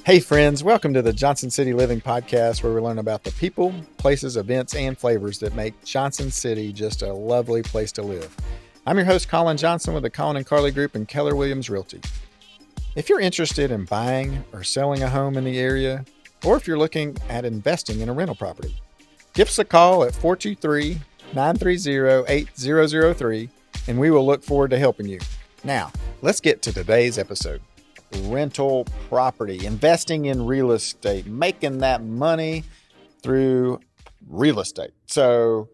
Hey friends, welcome to the Johnson City Living Podcast, where we learn about the people, places, events, and flavors that make Johnson City just a lovely place to live. I'm your host, Colin Johnson, with the Colin and Carly Group and Keller Realty. If you're interested in buying or selling a home in the area, or if you're looking at investing in a rental property, give us a call at 423-930-8003, and we will look forward to helping you. Now, let's get to today's episode. Rental property, investing in real estate, making that money through real estate. So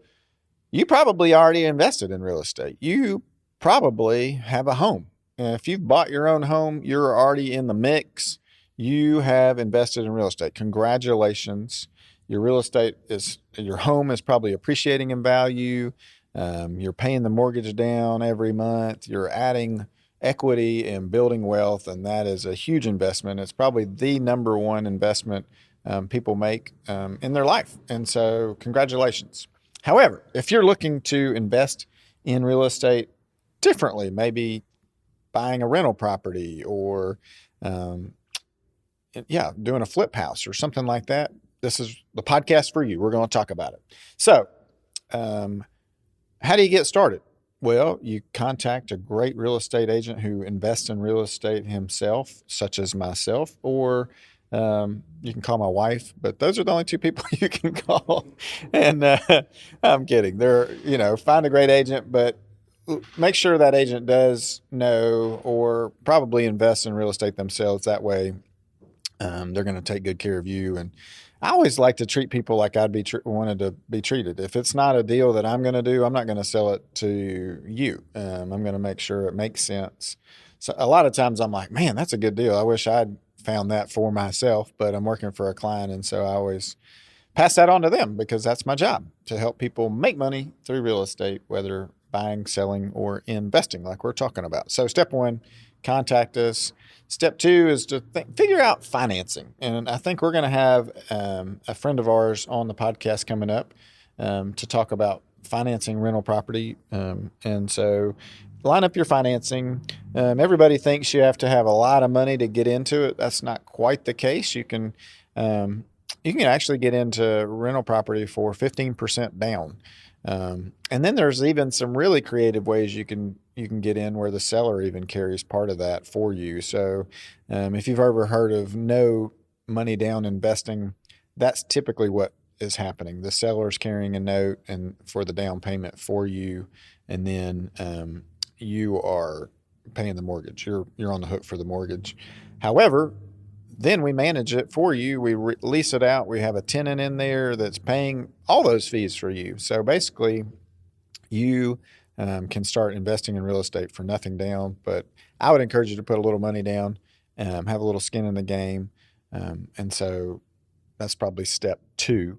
you probably already invested in real estate. You probably have a home. And if you've bought your own home, you're already in the mix. You have invested in real estate. Congratulations. Your home is probably appreciating in value. You're paying the mortgage down every month. You're adding equity and building wealth, and that is a huge investment. It's probably the number one investment people make in their life. And so congratulations. However, if you're looking to invest in real estate differently, maybe buying a rental property or doing a flip house or something like that, this is the podcast for you. We're going to talk about it. So how do you get started? Well, you contact a great real estate agent who invests in real estate himself, such as myself, or you can call my wife, but those are the only two people you can call. And I'm kidding. Find a great agent, but make sure that agent does know or probably invest in real estate themselves. That way, they're going to take good care of you. And I always like to treat people like I'd be wanted to be treated. If it's not a deal that I'm going to do, I'm not going to sell it to you. I'm going to make sure it makes sense. So a lot of times I'm like, man, that's a good deal. I wish I'd found that for myself, but I'm working for a client. And so I always pass that on to them because that's my job, to help people make money through real estate, whether buying, selling, or investing like we're talking about. So step one, contact us. Step two is to figure out financing. And I think we're going to have a friend of ours on the podcast coming up to talk about financing rental property. And so line up your financing. Everybody thinks you have to have a lot of money to get into it. That's not quite the case. You can actually get into rental property for 15% down. And then there's even some really creative ways you can get in where the seller even carries part of that for you. So if you've ever heard of no money down investing, that's typically what is happening. The seller's carrying a note and for the down payment for you, and then you are paying the mortgage. You're on the hook for the mortgage. However, then we manage it for you. We lease it out. We have a tenant in there that's paying all those fees for you. So basically, you can start investing in real estate for nothing down. But I would encourage you to put a little money down, have a little skin in the game. And so that's probably step two.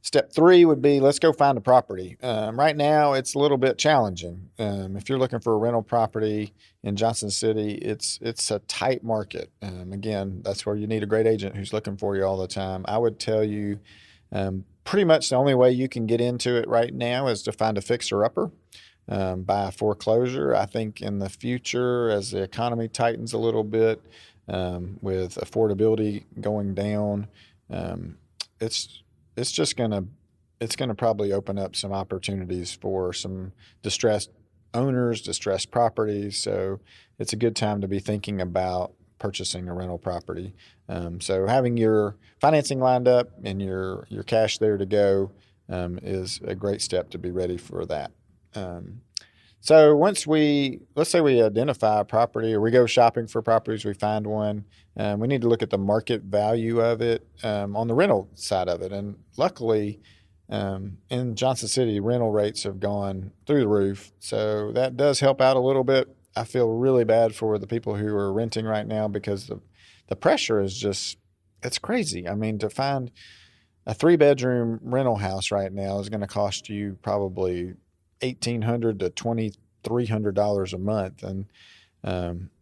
Step three would be, let's go find a property. Right now, it's a little bit challenging. If you're looking for a rental property in Johnson City, it's a tight market. Again, that's where you need a great agent who's looking for you all the time. I would tell you pretty much the only way you can get into it right now is to find a fixer-upper, buy a foreclosure. I think in the future, as the economy tightens a little bit, with affordability going down, it's going to probably open up some opportunities for some distressed owners, distressed properties. So it's a good time to be thinking about purchasing a rental property. So having your financing lined up and your cash there to go is a great step to be ready for that. So let's say we identify a property or we go shopping for properties, we find one, we need to look at the market value of it on the rental side of it. And luckily, in Johnson City, rental rates have gone through the roof. So that does help out a little bit. I feel really bad for the people who are renting right now because the pressure is just, it's crazy. I mean, to find a 3-bedroom rental house right now is going to cost you probably $1,800 to $2,300 a month, and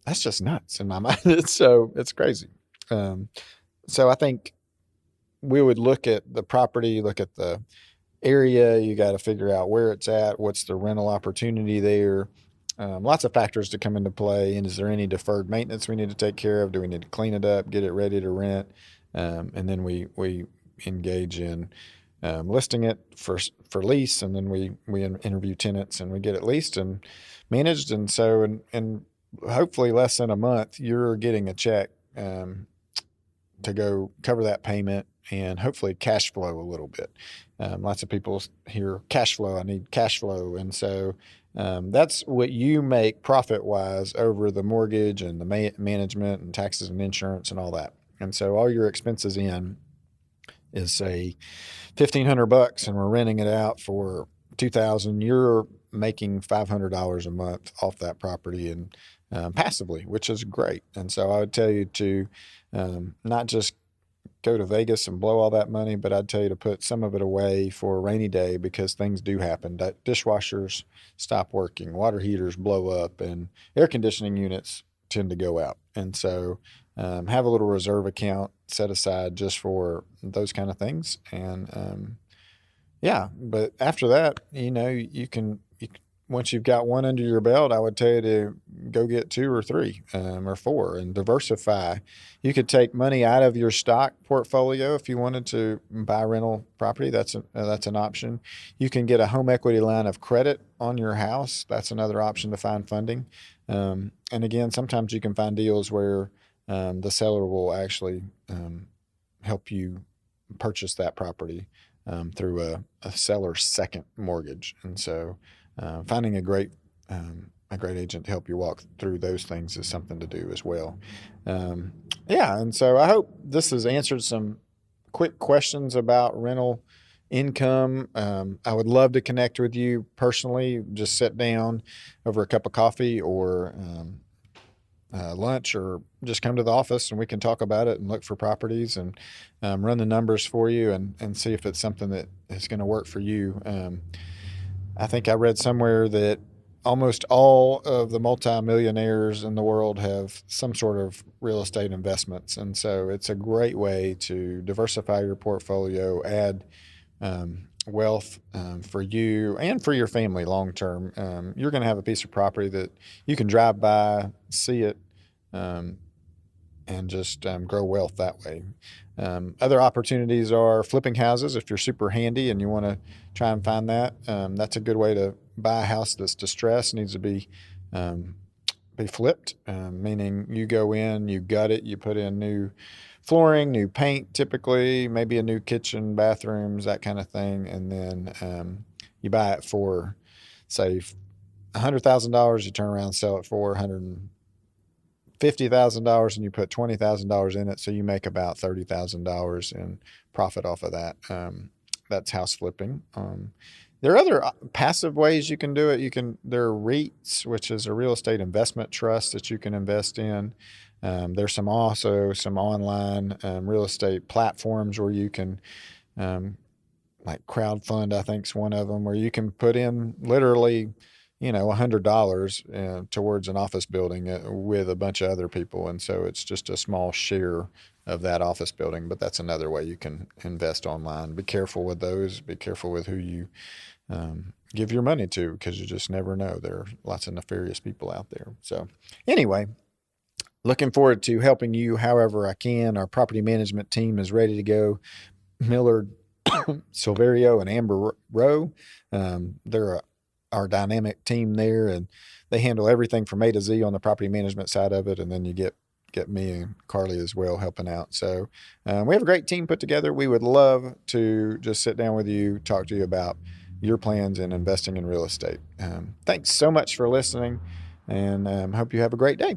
that's just nuts in my mind. So it's crazy. So I think we would look at the property, look at the area. You got to figure out where it's at, what's the rental opportunity there, lots of factors to come into play. And is there any deferred maintenance we need to take care of? Do we need to clean it up, get it ready to rent? And then we engage in listing it for lease, and then we interview tenants and we get it leased and managed. And so and hopefully less than a month, you're getting a check to go cover that payment and hopefully cash flow a little bit. Lots of people hear cash flow. I need cash flow. And so that's what you make profit wise over the mortgage and the management and taxes and insurance and all that. And so all your expenses in is say $1,500 and we're renting it out for $2,000. You're making $500 a month off that property and passively, which is great. And so I would tell you to not just go to Vegas and blow all that money, but I'd tell you to put some of it away for a rainy day, because things do happen. Dishwashers stop working, water heaters blow up, and air conditioning units tend to go out. And so have a little reserve account set aside just for those kind of things. And yeah, but after that, you can once you've got one under your belt, I would tell you to go get two or three or four and diversify. You could take money out of your stock portfolio if you wanted to buy rental property. That's an option. You can get a home equity line of credit on your house. That's another option to find funding. And again, sometimes you can find deals where the seller will actually help you purchase that property through a seller's second mortgage. And so finding a great agent to help you walk through those things is something to do as well. Yeah, and so I hope this has answered some quick questions about rental income. I would love to connect with you personally. Just sit down over a cup of coffee or lunch, or just come to the office and we can talk about it and look for properties and run the numbers for you and see if it's something that is going to work for you. I think I read somewhere that almost all of the multimillionaires in the world have some sort of real estate investments. And so it's a great way to diversify your portfolio, add wealth for you and for your family long term. You're going to have a piece of property that you can drive by, see it, and just grow wealth that way. Other opportunities are flipping houses. If you're super handy and you want to try and find that, that's a good way to buy a house that's distressed, needs to be flipped, meaning you go in, you gut it, you put in new flooring, new paint, typically, maybe a new kitchen, bathrooms, that kind of thing. And then you buy it for, say, $100,000, you turn around and sell it for $150,000 and you put $20,000 in it. So you make about $30,000 in profit off of that. That's house flipping. There are other passive ways you can do it. There are REITs, which is a real estate investment trust that you can invest in. There's some online real estate platforms where you can, like crowdfund, I think is one of them, where you can put in literally, $100 towards an office building with a bunch of other people. And so it's just a small share of that office building, but that's another way you can invest online. Be careful with those. Be careful with who you give your money to, because you just never know. There are lots of nefarious people out there. So anyway, looking forward to helping you however I can. Our property management team is ready to go. Millard, Silverio, and Amber Rowe. They're our dynamic team there, and they handle everything from A to Z on the property management side of it. And then you get me and Carly as well helping out. So we have a great team put together. We would love to just sit down with you, talk to you about your plans in investing in real estate. Thanks so much for listening, and hope you have a great day.